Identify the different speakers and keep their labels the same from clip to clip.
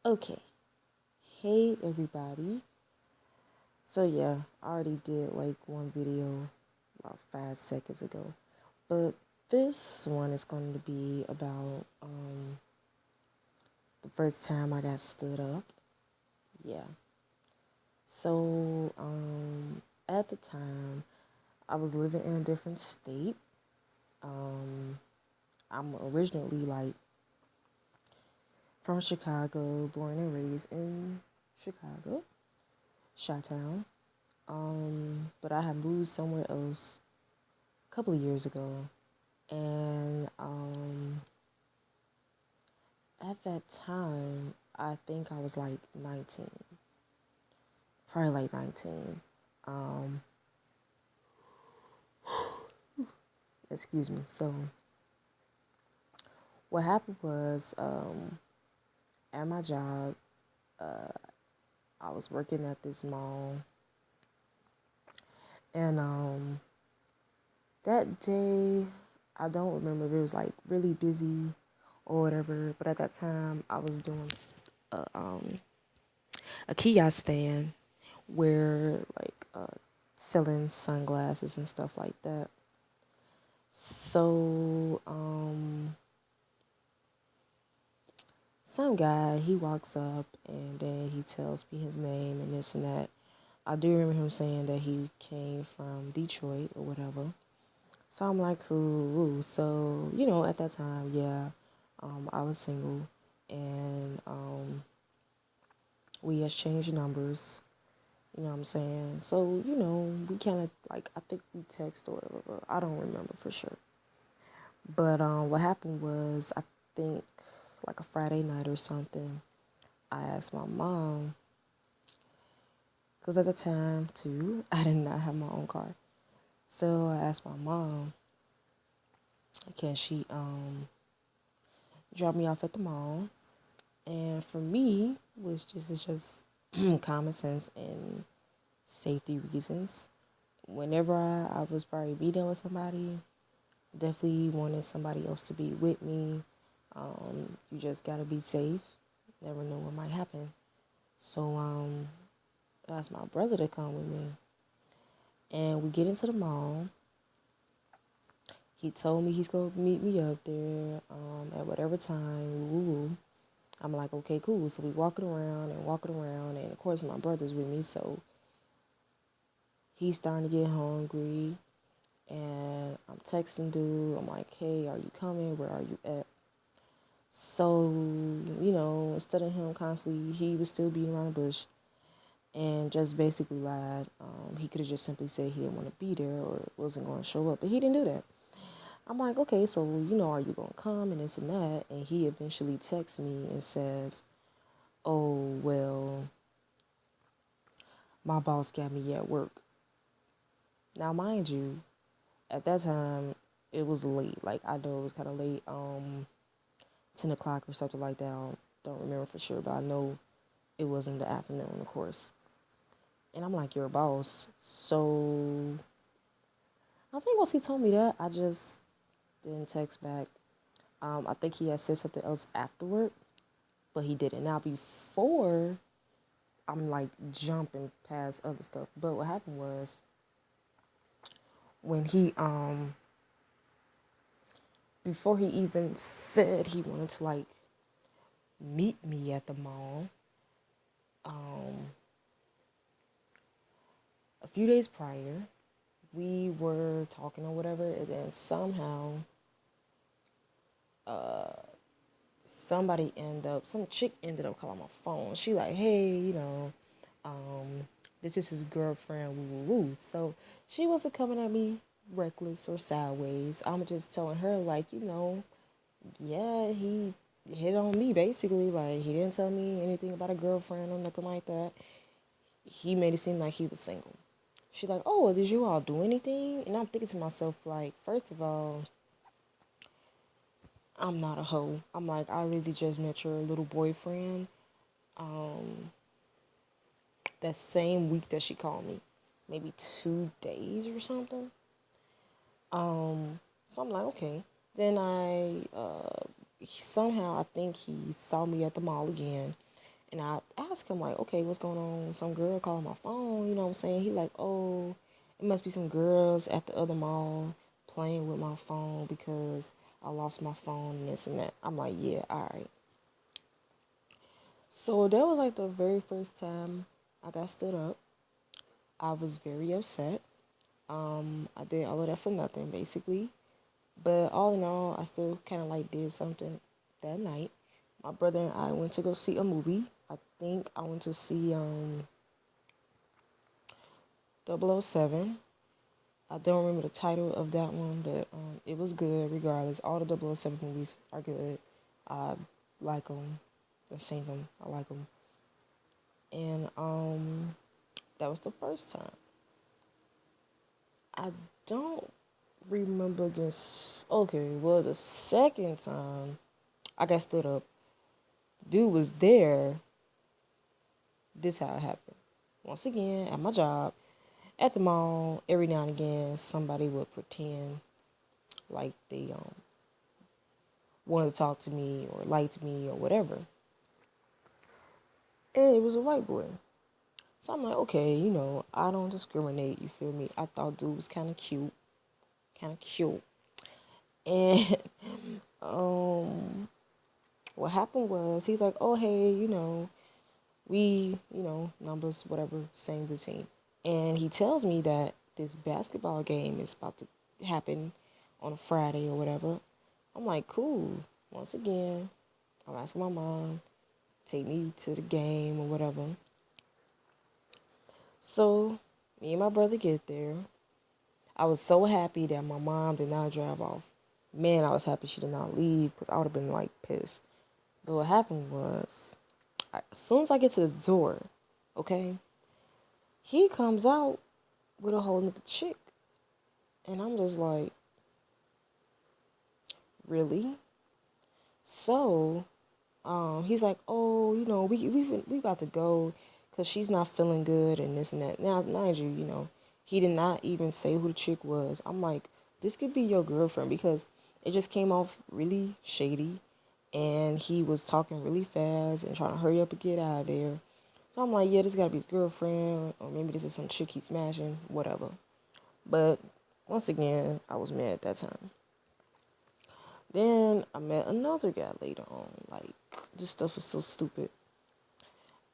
Speaker 1: Okay. Hey everybody. So yeah, I already did like one video about 5 seconds ago. But this one is going to be about the first time I got stood up. Yeah. So at the time I was living in a different state. Um I'm originally like from Chicago, born and raised in Chicago, Chi-Town. But I had moved somewhere else a couple of years ago, and at that time, I think I was like 19, probably like 19. Um, Excuse me. So what happened was, at my job, I was working at this mall, and that day, I don't remember if it was like really busy or whatever, but at that time, I was doing uh, um, a kiosk stand where like selling sunglasses and stuff like that. So some guy, he walks up and then he tells me his name and this and that. I do remember him saying that he came from Detroit or whatever. So I'm like, cool. So at that time, yeah, I was single, and we exchanged numbers. You know what I'm saying? So, we kind of like, I think we text or whatever, but I don't remember for sure. But what happened was, I think like a Friday night or something, I asked my mom, because at the time too, I did not have my own car. So I asked my mom, can she drop me off at the mall? And for me, which just is just common sense and safety reasons. Whenever I was probably meeting with somebody, definitely wanted somebody else to be with me. You just gotta be safe. Never know what might happen. So I asked my brother to come with me, and we get into the mall. He told me he's gonna meet me up there at whatever time. Woo woo. I'm like, okay, cool. So we walking around, and of course my brother's with me, so he's starting to get hungry. And I'm texting dude. I'm like, hey, are you coming? Where are you at? So, instead of him constantly, he was still beating around the bush and just basically lied. He could have just simply said he didn't want to be there or wasn't going to show up, but he didn't do that. I'm like, okay, so, are you going to come and this and that? And he eventually texts me and says, oh, well, my boss got me at work. Now, mind you, at that time, it was late. Like, I know it was kind of late, 10 o'clock or something like that. I don't remember for sure, but I know it was in the afternoon, of course. And I'm like, you're a boss. So I think once he told me that, I just didn't text back. I think he had said something else afterward, but he didn't. Now, before, I'm like jumping past other stuff. But what happened was when before he even said he wanted to like meet me at the mall, um, a few days prior, we were talking or whatever, and then somehow some chick ended up calling my phone. She like, hey, this is his girlfriend, woo woo woo. So she wasn't coming at me reckless or sideways. I'm just telling her like, yeah, he hit on me basically. Like he didn't tell me anything about a girlfriend or nothing like that. He made it seem like he was single. She's like, oh, well, did you all do anything? And I'm thinking to myself, like, first of all, I'm not a hoe. I'm like, I literally just met your little boyfriend that same week that she called me. Maybe 2 days or something. So I'm like, okay. Then somehow I think he saw me at the mall again. And I asked him, like, okay, what's going on? Some girl called my phone, you know what I'm saying? He like, oh, it must be some girls at the other mall playing with my phone because I lost my phone and this and that. I'm like, yeah, all right. So that was like the very first time I got stood up. I was very upset. I did all of that for nothing, basically. But all in all, I still kind of like did something that night. My brother and I went to go see a movie. I think I went to see 007. I don't remember the title of that one, but it was good regardless. All the 007 movies are good. I like them. I've seen them. I like them. And that was the first time. I don't remember against. Okay, well, the second time I got stood up, dude was there. This how it happened. Once again, at my job, at the mall, every now and again, somebody would pretend like they wanted to talk to me or liked me or whatever. And it was a white boy. So I'm like, okay, I don't discriminate, you feel me? I thought dude was kind of cute. Kind of cute. And what happened was he's like, oh, hey, we, numbers, whatever, same routine. And he tells me that this basketball game is about to happen on a Friday or whatever. I'm like, cool. Once again, I'm asking my mom, take me to the game or whatever. So me and my brother get there. I was so happy that my mom did not drive off. Man, I was happy she did not leave because I would have been like pissed. But what happened was, as soon as I get to the door, okay, he comes out with a whole nother chick. And I'm just like, really? So, he's like, oh, we about to go because she's not feeling good and this and that. Now, mind you, he did not even say who the chick was. I'm like, this could be your girlfriend because it just came off really shady. And he was talking really fast and trying to hurry up and get out of there. So I'm like, yeah, this got to be his girlfriend. Or maybe this is some chick he's smashing, whatever. But once again, I was mad at that time. Then I met another guy later on. Like, this stuff is so stupid.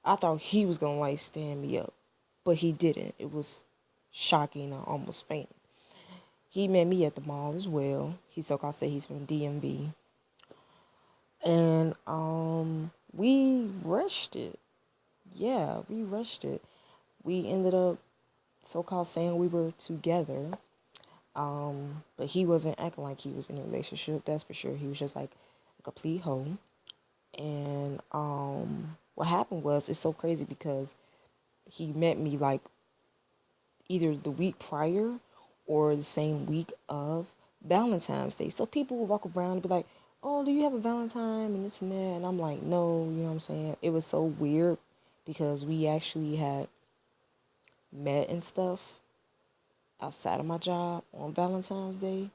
Speaker 1: I thought he was going to, like, stand me up. But he didn't. It was shocking. I almost fainted. He met me at the mall as well. He so-called said he's from DMV. And we rushed it. Yeah, we rushed it. We ended up so-called saying we were together. But he wasn't acting like he was in a relationship, that's for sure. He was just like a complete hoe. And what happened was, it's so crazy because he met me like either the week prior or the same week of Valentine's Day. So people would walk around and be like, oh, do you have a Valentine and this and that? And I'm like, no, you know what I'm saying? It was so weird because we actually had met and stuff outside of my job on Valentine's Day.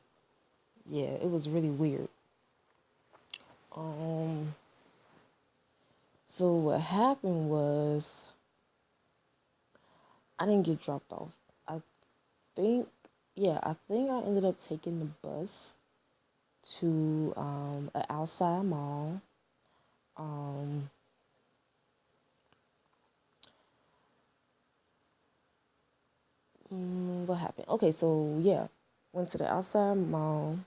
Speaker 1: Yeah, it was really weird. So what happened was I didn't get dropped off. I think, I think I ended up taking the bus to an outside mall. What happened? Okay, so yeah, went to the outside mall.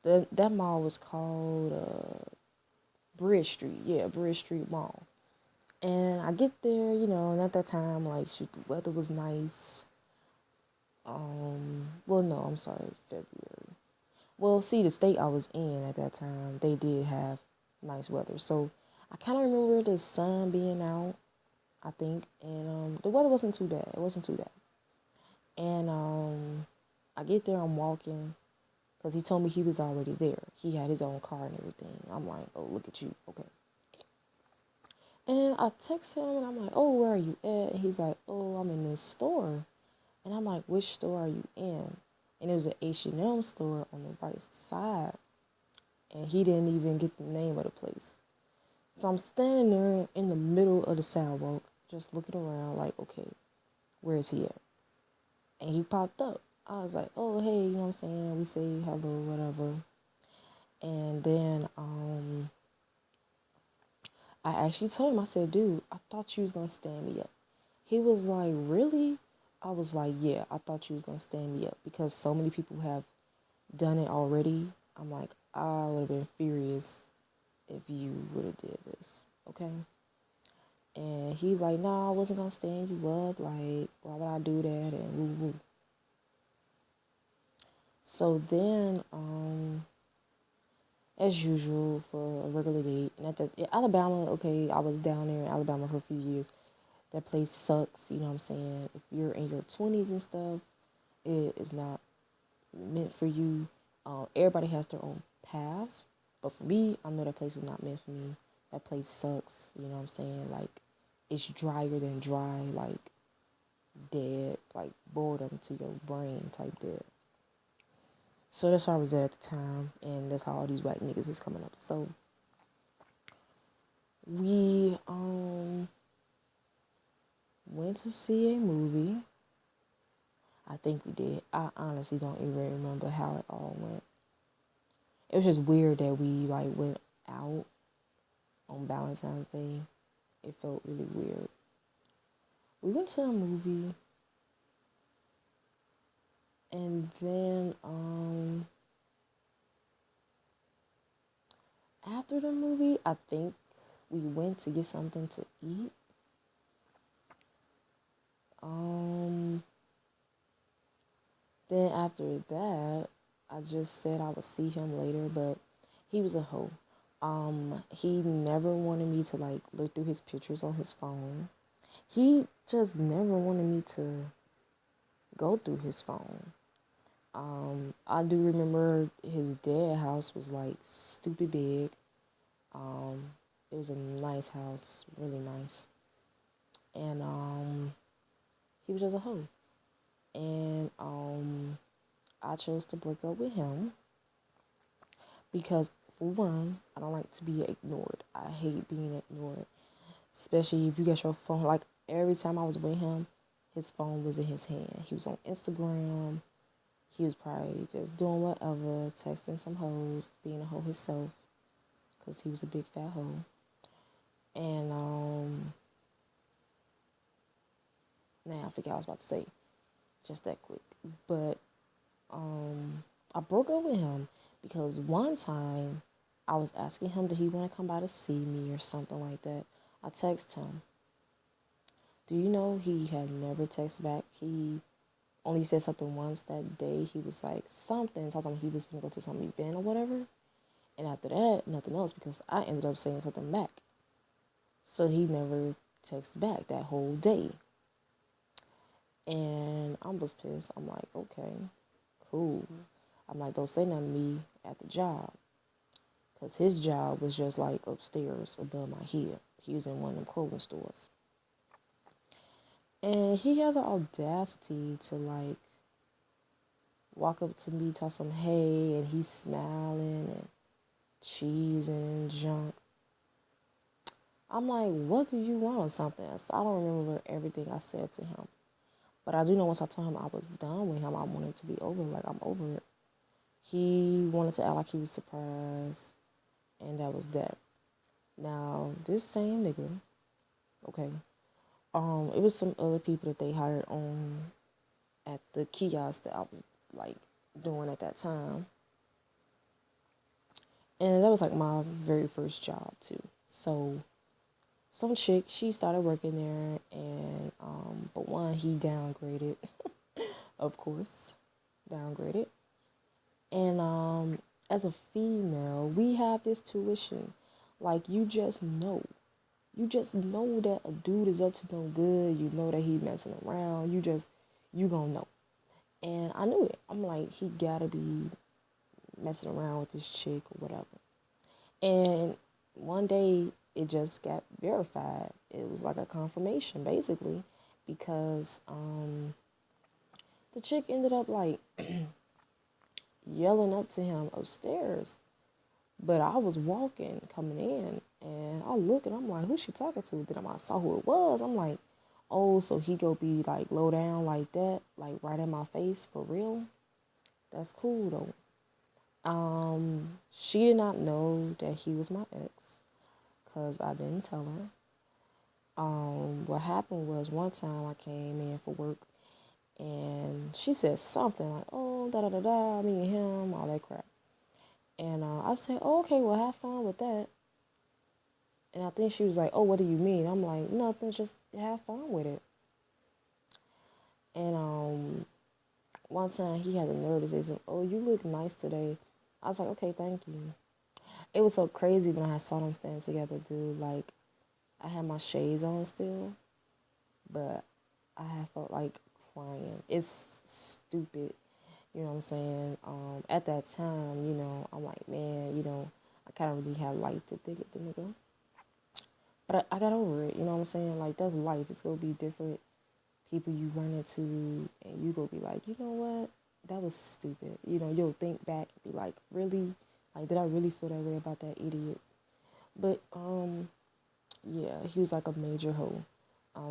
Speaker 1: That mall was called Bridge Street. Yeah, Bridge Street Mall. And I get there, and at that time, like, shoot, the weather was nice. Well, no, I'm sorry, February. Well, see, the state I was in at that time, they did have nice weather. So I kind of remember the sun being out, I think, and the weather wasn't too bad. It wasn't too bad. And I get there, I'm walking, because he told me he was already there. He had his own car and everything. I'm like, oh, look at you, okay. And I text him, and I'm like, oh, where are you at? And he's like, oh, I'm in this store. And I'm like, which store are you in? And it was an H&M store on the right side. And he didn't even get the name of the place. So I'm standing there in the middle of the sidewalk, just looking around like, okay, where is he at? And he popped up. I was like, oh, hey, you know what I'm saying? We say hello, whatever. And then I actually told him, I said, dude, I thought you was going to stand me up. He was like, really? I was like, yeah, I thought you was going to stand me up because so many people have done it already. I'm like, I would have been furious if you would have did this, okay? And he like, nah, I wasn't going to stand you up. Like, why would I do that? And woo woo. So then, as usual for a regular date, and Alabama, okay, I was down there in Alabama for a few years. That place sucks, you know what I'm saying? If you're in your 20s and stuff, it is not meant for you. Everybody has their own paths, but for me, I know that place was not meant for me. That place sucks, you know what I'm saying? Like, it's drier than dry, like dead, like boredom to your brain type dead. So that's where I was at the time, and that's how all these white niggas is coming up. So we went to see a movie. I think we did. I honestly don't even remember how it all went. It was just weird that we like went out on Valentine's Day. It felt really weird. We went to a movie, and then after the movie, I think we went to get something to eat. Then after that, I just said I would see him later, but he was a hoe. He never wanted me to like look through his pictures on his phone. He just never wanted me to go through his phone. I do remember his dad house was like stupid big. It was a nice house, really nice. And he was just a hoe. And I chose to break up with him because, for one, I don't like to be ignored. I hate being ignored, especially if you get your phone. Like, every time I was with him, his phone was in his hand. He was on Instagram. He was probably just doing whatever, texting some hoes, being a hoe himself, because he was a big fat hoe. And now I forgot what I was about to say, just that quick. But I broke up with him because one time I was asking him, did he want to come by to see me or something like that? I texted him. Do you know he had never texted back? He only said something once that day. He was like something, talking about he was going to go to some event or whatever. And after that, nothing else because I ended up saying something back. So he never texted back that whole day. And I was pissed. I'm like, okay, cool. I'm like, don't say nothing to me at the job. Because his job was just like upstairs above my head. He was in one of them clothing stores. And he had the audacity to like walk up to me, talk some hey, and he's smiling and cheesing and junk. I'm like, what do you want or something? So I don't remember everything I said to him. But I do know once I told him I was done with him, I wanted to be over. Like, I'm over it. He wanted to act like he was surprised. And that was that. Now, this same nigga, okay, it was some other people that they hired on at the kiosk that I was, like, doing at that time. And that was, like, my very first job, too. So, some chick, she started working there, and, but one, he downgraded, of course, downgraded. And, as a female, we have this tuition. Like, you just know. You just know that a dude is up to no good. You know that he messing around. You gonna know. And I knew it. I'm like, he gotta be messing around with this chick or whatever. And one day, it just got verified. It was like a confirmation, basically, because the chick ended up like yelling up to him upstairs. But I was walking, coming in, and I look and I'm like, who's she talking to? Then I saw who it was. I'm like, oh, so he go be like low down like that, like right in my face for real. That's cool though. She did not know that he was my ex, cause I didn't tell her. What happened was one time I came in for work and she said something like, oh, da da da da, me and him, all that crap. And I said, oh, okay, well, have fun with that. And I think she was like, oh, what do you mean? I'm like, nothing, just have fun with it. And one time he had the nerve to say, oh, you look nice today. I was like, okay, thank you. It was so crazy when I saw them standing together, dude. Like, I had my shades on still, but I had felt like crying. It's stupid, you know what I'm saying? At that time, I'm like, man, I kind of really had light to think of the nigga. But I got over it, you know what I'm saying? Like, that's life. It's going to be different people you run into, and you going to be like, you know what? That was stupid. You'll think back and be like, really? Like, did I really feel that way about that idiot? But, yeah, he was like a major hoe.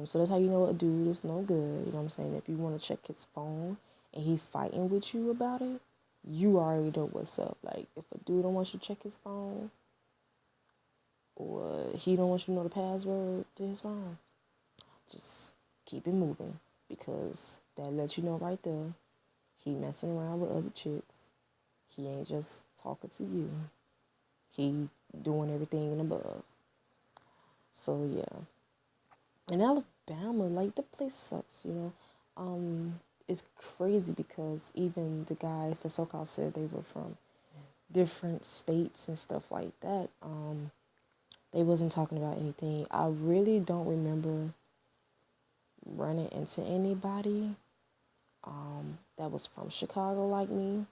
Speaker 1: So that's how you know a dude is no good. You know what I'm saying? If you want to check his phone and he fighting with you about it, you already know what's up. Like, if a dude don't want you to check his phone, or he don't want you to know the password to his phone, just keep it moving, because that lets you know right there he messing around with other chicks. He ain't just talking to you. He doing everything and above. So yeah. In Alabama, like, the place sucks. It's crazy because even the guys that so-called said they were from different states and stuff like that, they wasn't talking about anything. I really don't remember running into anybody that was from Chicago like me.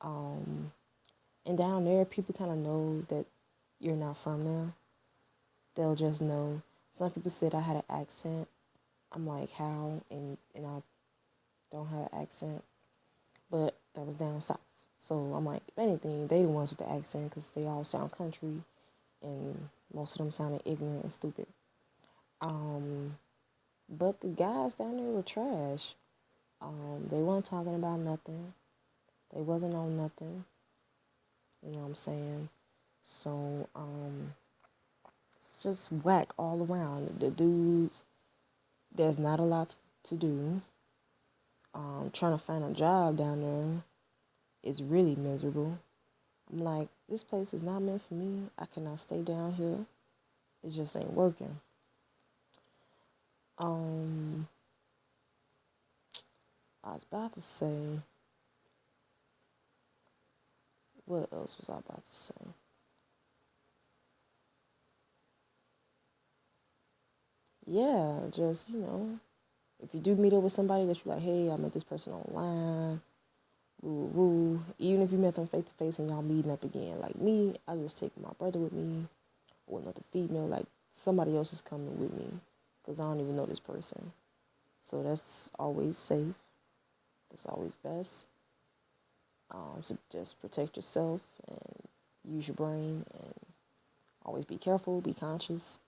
Speaker 1: And down there, people kind of know that you're not from there. They'll just know. Some people said I had an accent. I'm like, how? And I don't have an accent. But that was down south. So I'm like, if anything, they the ones with the accent, because they all sound country. And most of them sounded ignorant and stupid. But the guys down there were trash. They weren't talking about nothing. They wasn't on nothing. You know what I'm saying? So, it's just whack all around. The dudes, there's not a lot to do. Trying to find a job down there is really miserable. I'm like, this place is not meant for me. I cannot stay down here. It just ain't working. I was about to say, what else was I about to say? Yeah, just, if you do meet up with somebody that you're like, hey, I met this person online, woo woo, even if you met them face to face and y'all meeting up again, like me, I just take my brother with me, or another female, like somebody else is coming with me, because I don't even know this person. So that's always safe. That's always best. So just protect yourself and use your brain, and always be careful, be conscious.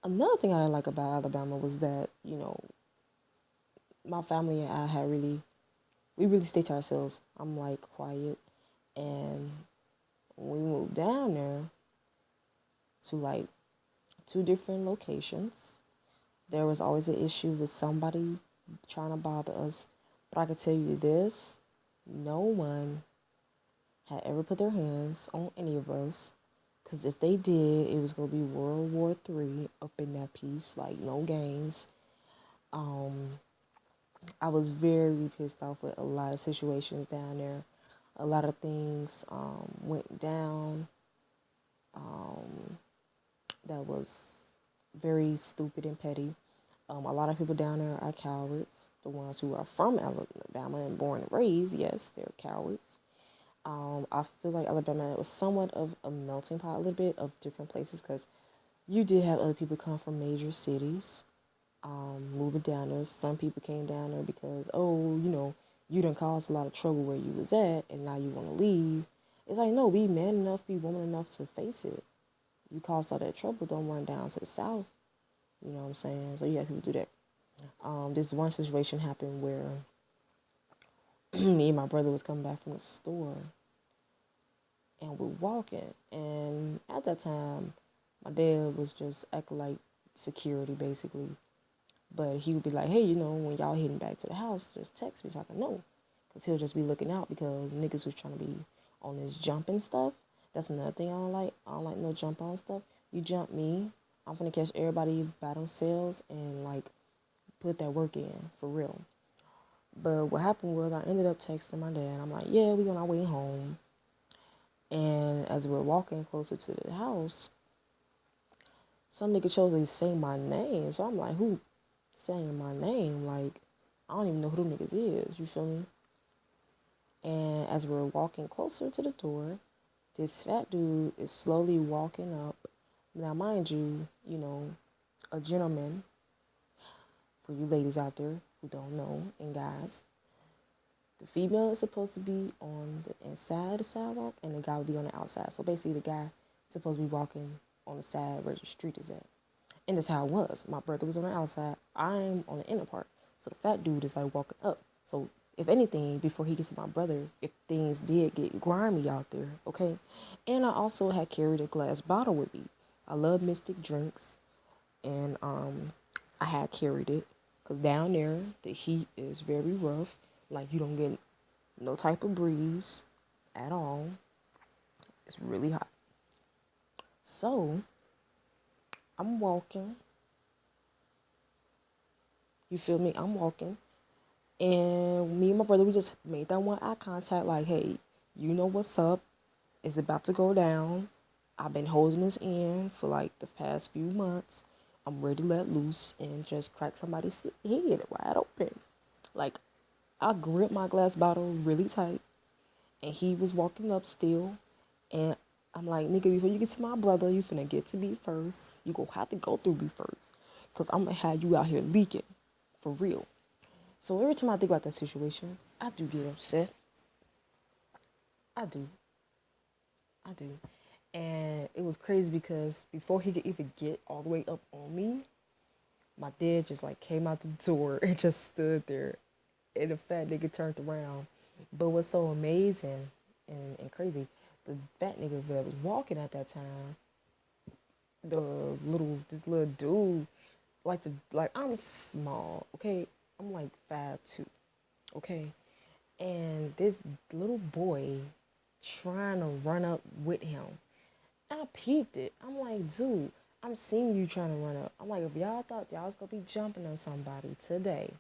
Speaker 1: Another thing I didn't like about Alabama was that, my family and I we really stay to ourselves. I'm like quiet. And when we moved down there to like two different locations, there was always an issue with somebody trying to bother us. But I can tell you this, no one had ever put their hands on any of us. Because if they did, it was going to be World War III up in that piece, like no games. I was very pissed off with a lot of situations down there. A lot of things went down that was very stupid and petty. A lot of people down there are cowards. The ones who are from Alabama and born and raised, yes, they're cowards. I feel like Alabama was somewhat of a melting pot, a little bit of different places, because you did have other people come from major cities moving down there. Some people came down there because, you done caused a lot of trouble where you was at and now you want to leave. It's like, no, be man enough, be woman enough to face it. You caused all that trouble, don't run down to the south. You know what I'm saying? So you have people do that. This one situation happened where me and my brother was coming back from the store and we're walking. And at that time, my dad was just acting like security basically. But he would be like, hey, when y'all heading back to the house, just text me so I can know. Because he'll just be looking out because niggas was trying to be on this jumping stuff. That's another thing I don't like. I don't like no jump on stuff. You jump me, I'm finna catch everybody by themselves and like put that work in for real. But what happened was I ended up texting my dad. I'm like, yeah, we on our way home. And as we're walking closer to the house, some nigga chose to say my name. So I'm like, who saying my name? Like, I don't even know who them niggas is. You feel me? And as we're walking closer to the door, this fat dude is slowly walking up. Now, mind you, a gentleman, for you ladies out there who don't know, and guys, the female is supposed to be on the inside of the sidewalk and the guy would be on the outside. So basically the guy is supposed to be walking on the side where the street is at. And that's how it was. My brother was on the outside. I'm on the inner part. So the fat dude is like walking up. So if anything, before he gets to my brother, if things did get grimy out there, okay? And I also had carried a glass bottle with me. I love Mystic drinks. And I had carried it. Because down there, the heat is very rough. Like, you don't get no type of breeze at all. It's really hot. So, I'm walking. You feel me? I'm walking. And me and my brother, we just made that one eye contact. Like, hey, you know what's up. It's about to go down. I've been holding this in for like the past few months. I'm ready to let loose and just crack somebody's head wide open. Like, I gripped my glass bottle really tight, and he was walking up still, and I'm like, nigga, before you get to my brother, you finna get to me first. You gonna have to go through me first, because I'm gonna have you out here leaking, for real. So every time I think about that situation, I do get upset. I do. I do. And it was crazy because before he could even get all the way up on me, my dad just like came out the door and just stood there. And the fat nigga turned around. But what's so amazing and crazy, the fat nigga that was walking at that time, this little dude, like I'm small, okay? I'm like 5'2", okay? And this little boy trying to run up with him. I peeped it. I'm like, dude, I'm seeing you trying to run up. I'm like, if y'all thought y'all was gonna be jumping on somebody today,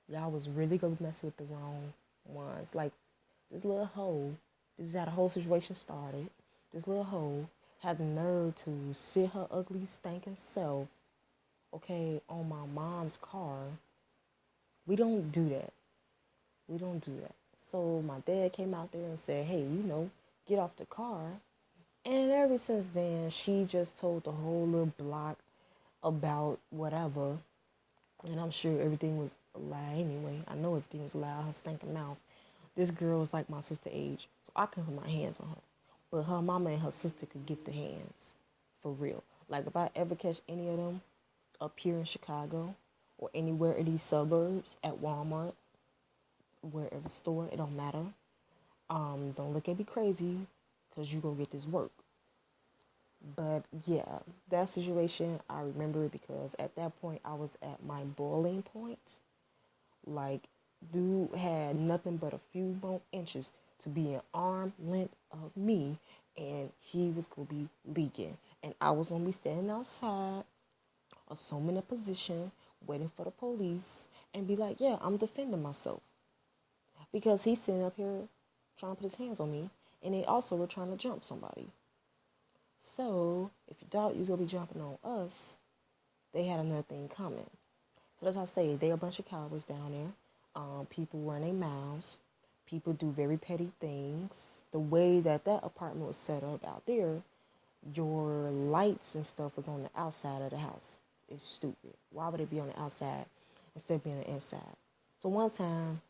Speaker 1: y'all was really gonna be messing with the wrong ones. Like, this little hoe, this is how the whole situation started. This little hoe had the nerve to sit her ugly, stinking self, okay, on my mom's car. We don't do that. We don't do that. So my dad came out there and said, hey, get off the car. And ever since then, she just told the whole little block about whatever. And I'm sure everything was a lie anyway. I know everything was a lie, her stinking mouth. This girl was like my sister age, so I couldn't put my hands on her. But her mama and her sister could get the hands, for real. Like, if I ever catch any of them up here in Chicago or anywhere in these suburbs at Walmart, wherever store, it don't matter. Don't look at me crazy, because you gonna get this work. But yeah, that situation, I remember it because at that point I was at my boiling point. Like, dude had nothing but a few more inches to be an arm length of me, and he was gonna be leaking, and I was gonna be standing outside, assuming a position, waiting for the police, and be like, yeah, I'm defending myself, because he's sitting up here trying to put his hands on me, and they also were trying to jump somebody. So if you thought you was gonna be jumping on us, they had another thing coming. So that's how I say they a bunch of cowards down there. People run their mouths. People do very petty things. The way that apartment was set up out there, your lights and stuff was on the outside of the house. It's stupid. Why would it be on the outside instead of being on the inside? So one time,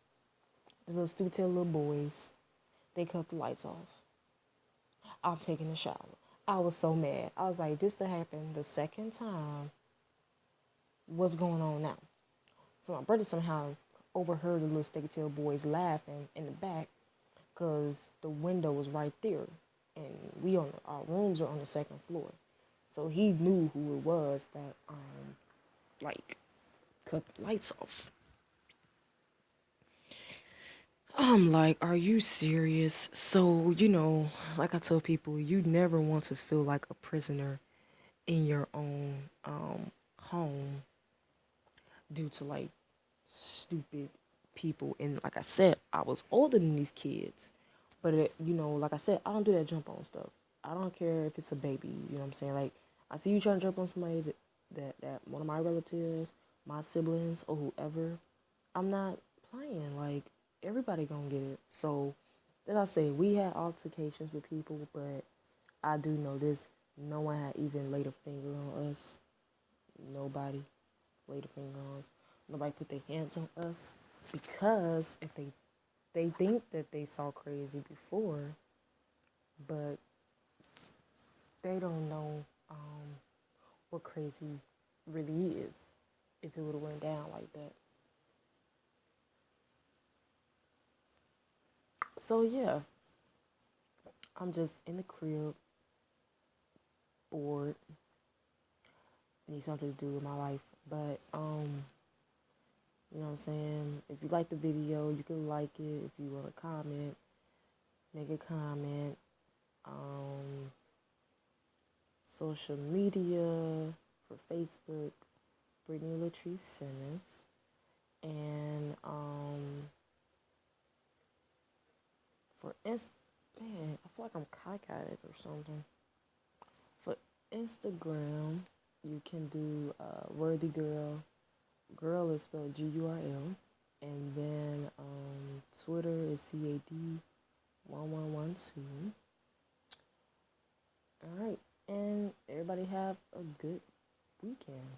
Speaker 1: The little stupid tail little boys, they cut the lights off. I'm taking a shower. I was so mad. I was like, this to happen the second time. What's going on now? So my brother somehow overheard the little sticky tail boys laughing in the back because the window was right there, and our rooms are on the second floor. So he knew who it was that like cut the lights off. I'm like, are you serious? So, like I tell people, you never want to feel like a prisoner in your own home due to like stupid people. And like I said, I was older than these kids. But, like I said, I don't do that jump on stuff. I don't care if it's a baby, you know what I'm saying? Like, I see you trying to jump on somebody that one of my relatives, my siblings, or whoever. I'm not playing. Like, everybody gonna get it. So, as I say, we had altercations with people, but I do know this. No one had even laid a finger on us. Nobody laid a finger on us. Nobody put their hands on us. Because if they think that they saw crazy before, but they don't know what crazy really is if it would have went down like that. So yeah, I'm just in the crib, bored, need something to do with my life. But you know what I'm saying? If you like the video, you can like it. If you want to comment, make a comment. Social media for Facebook, Brittany Simmons. And for man, I feel like I'm cockeyed or something. For Instagram, you can do worthygurl. Girl is spelled GURL. And then Twitter is CAD1112. All right. And everybody have a good weekend.